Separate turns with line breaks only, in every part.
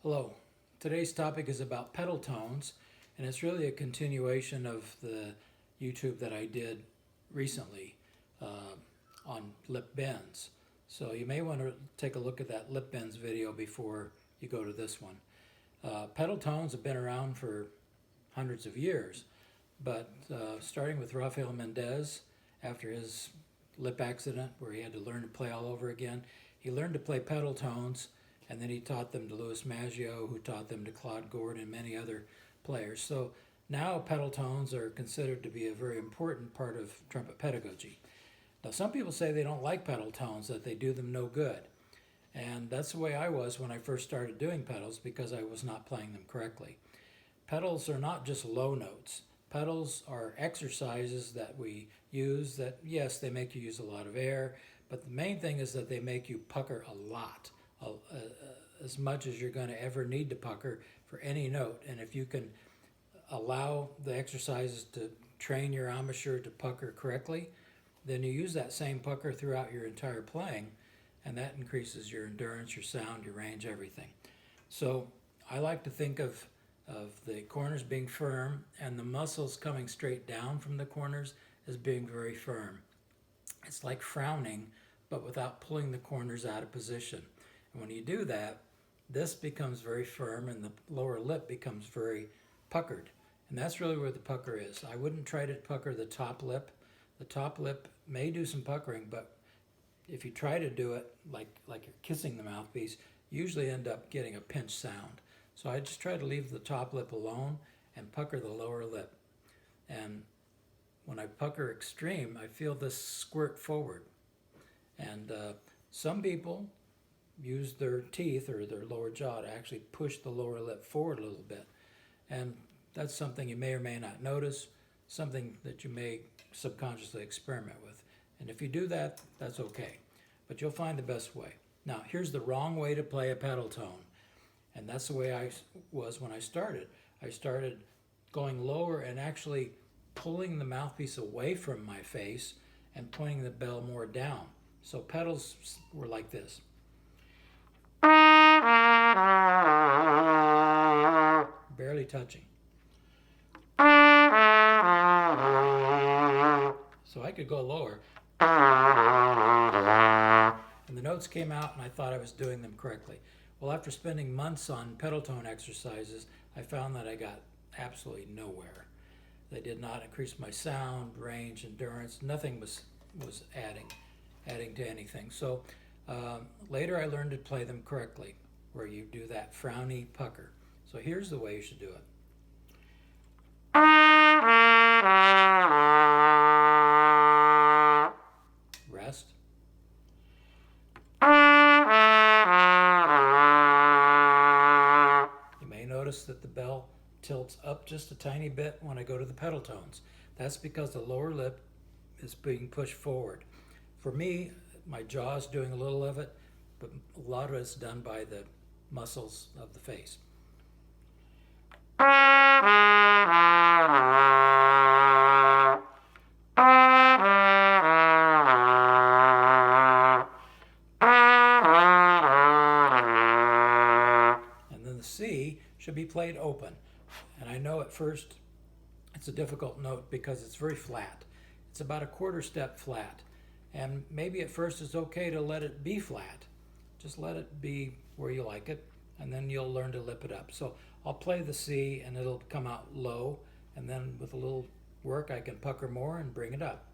Hello. Today's topic is about pedal tones, and it's really a continuation of the YouTube that I did recently on lip bends. So you may want to take a look at that lip bends video before you go to this one. Pedal tones have been around for hundreds of years, but starting with Rafael Mendez after his lip accident where he had to learn to play all over again, he learned to play pedal tones, and then he taught them to Louis Maggio, who taught them to Claude Gord and many other players. So now pedal tones are considered to be a very important part of trumpet pedagogy. Now some people say they don't like pedal tones, that they do them no good. And that's the way I was when I first started doing pedals, because I was not playing them correctly. Pedals are not just low notes. Pedals are exercises that we use that, yes, they make you use a lot of air, but the main thing is that they make you pucker a lot, as much as you're going to ever need to pucker for any note. And if you can allow the exercises to train your embouchure to pucker correctly, then you use that same pucker throughout your entire playing, and that increases your endurance, your sound, your range, everything. So I like to think of the corners being firm and the muscles coming straight down from the corners as being very firm. It's like frowning, but without pulling the corners out of position. And when you do that, this becomes very firm and the lower lip becomes very puckered. And that's really where the pucker is. I wouldn't try to pucker the top lip. The top lip may do some puckering, but if you try to do it like you're kissing the mouthpiece, you usually end up getting a pinch sound. So I just try to leave the top lip alone and pucker the lower lip. And when I pucker extreme, I feel this squirt forward. And some people use their teeth or their lower jaw to actually push the lower lip forward a little bit. And that's something you may or may not notice, something that you may subconsciously experiment with. And if you do that, that's okay. But you'll find the best way. Now, here's the wrong way to play a pedal tone. And that's the way I was when I started. I started going lower and actually pulling the mouthpiece away from my face and pointing the bell more down. So pedals were like this. Barely touching. So I could go lower. And the notes came out and I thought I was doing them correctly. Well, after spending months on pedal tone exercises, I found that I got absolutely nowhere. They did not increase my sound, range, endurance. Nothing was adding to anything. So later I learned to play them correctly, where you do that frowny pucker. So here's the way you should do it. Rest. You may notice that the bell tilts up just a tiny bit when I go to the pedal tones. That's because the lower lip is being pushed forward. For me, my jaw is doing a little of it, but a lot of it's done by the muscles of the face. And then the C should be played open. And I know at first it's a difficult note because it's very flat. It's about a quarter step flat. And maybe at first it's okay to let it be flat. Just let it be where you like it, and then you'll learn to lip it up. So I'll play the C and it'll come out low, and then with a little work I can pucker more and bring it up.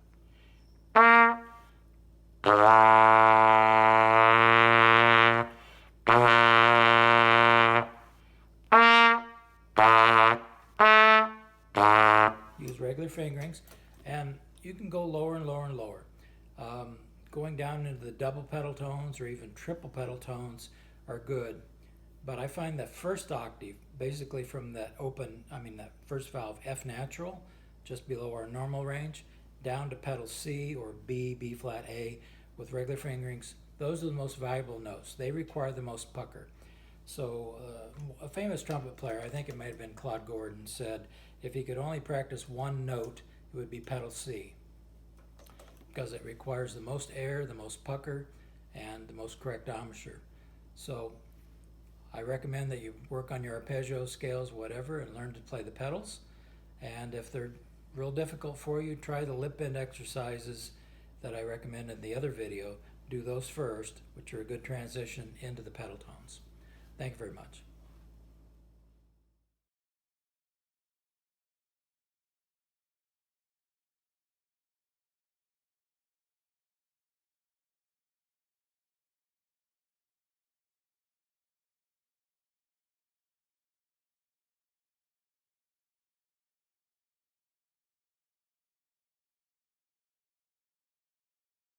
Use regular fingerings, and you can go lower and lower and lower. Going down into the double pedal tones or even triple pedal tones are good, but I find that first octave, basically from that that first valve F natural, just below our normal range, down to pedal C or B, B flat, A, with regular fingerings, those are the most valuable notes. They require the most pucker. So a famous trumpet player, I think it might have been Claude Gordon, said if he could only practice one note, it would be pedal C, because it requires the most air, the most pucker, and the most correct embouchure. So I recommend that you work on your arpeggio scales, whatever, and learn to play the pedals. And if they're real difficult for you, try the lip bend exercises that I recommend in the other video. Do those first, which are a good transition into the pedal tones. Thank you very much.